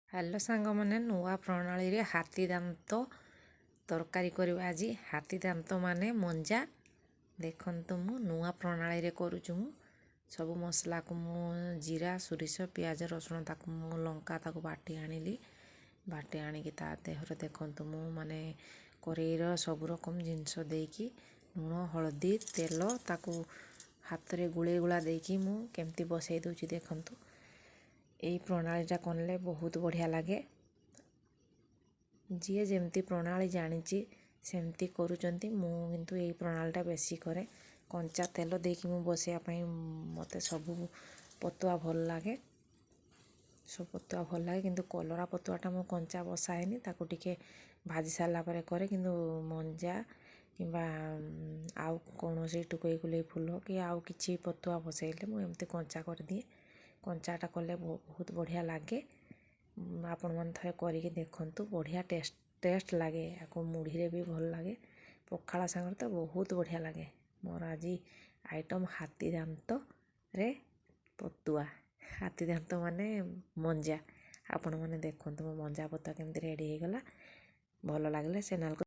Hello ସାଙ୍ଗମାନେ, ନୂଆ ପ୍ରଣାଳୀରେ ହାତୀ ଦାନ୍ତ ତରକାରୀ କରିବା ଆଜି। ହାତୀ ଦାନ୍ତ ମାନେ ମଞ୍ଜା। ଦେଖନ୍ତୁ ମୁଁ ନୂଆ ପ୍ରଣାଳୀରେ କରୁଛୁ। ମୁଁ ସବୁ ମସଲାକୁ ମୁଁ ଜିରା, ସୋରିଷ, ପିଆଜ, ରସୁଣ ତାକୁ ମୁଁ ଲଙ୍କା ତାକୁ ବାଟି ଆଣିଲି। ବାଟି ଆଣିକି ତା ଦେହରେ ଦେଖନ୍ତୁ ମୁଁ ମାନେ କରେଇର ସବୁ ରକମ ଜିନିଷ ଦେଇକି ଲୁଣ, ହଳଦୀ, ତେଲ ତାକୁ ହାତରେ ଗୁଳେଇ ଗୁଳା ଦେଇକି ମୁଁ କେମିତି ବସେଇ ଦେଉଛି ଦେଖନ୍ତୁ। ଏଇ ପ୍ରଣାଳୀଟା କଲେ ବହୁତ ବଢ଼ିଆ ଲାଗେ। ଯିଏ ଯେମିତି ପ୍ରଣାଳୀ ଜାଣିଛି ସେମିତି କରୁଛନ୍ତି। ମୁଁ କିନ୍ତୁ ଏଇ ପ୍ରଣାଳୀଟା ବେଶୀ କରେ। କଞ୍ଚା ତେଲ ଦେଇକି ମୁଁ ବସେଇବା ପାଇଁ ମୋତେ ସବୁ ପତୁଆ ଭଲ ଲାଗେ। ସବୁ ପତୁଆ ଭଲ ଲାଗେ, କିନ୍ତୁ କଲରା ପତୁଆଟା ମୁଁ କଞ୍ଚା ବସାଏନି, ତାକୁ ଟିକେ ଭାଜି ସାରିଲା ପରେ କରେ। କିନ୍ତୁ ମଞ୍ଜା କିମ୍ବା ଆଉ କୌଣସି ଟୁକେଇ କୁଲେଇ ଫୁଲ କି ଆଉ କିଛି ପତୁଆ ବସେଇଲେ ମୁଁ ଏମିତି କଞ୍ଚା କରିଦିଏ। କଞ୍ଚାଟା କଲେ ବହୁତ ବଢ଼ିଆ ଲାଗେ। ଆପଣମାନେ ଥରେ କରିକି ଦେଖନ୍ତୁ, ବଢ଼ିଆ ଟେଷ୍ଟ ଲାଗେ। ଆକୁ ମୁଢ଼ିରେ ବି ଭଲ ଲାଗେ, ପଖାଳ ସାଙ୍ଗରେ ତ ବହୁତ ବଢ଼ିଆ ଲାଗେ। ମୋର ଆଜି ଆଇଟମ୍ ହାତୀ ଦାନ୍ତରେ ପତୁଆ। ହାତୀ ଦାନ୍ତ ମାନେ ମଞ୍ଜା। ଆପଣମାନେ ଦେଖନ୍ତୁ ମୋ ମଞ୍ଜା ପତୁଆ କେମିତି ରେଡ଼ି ହେଇଗଲା। ଭଲ ଲାଗିଲେ ଚ୍ୟାନେଲ୍କୁ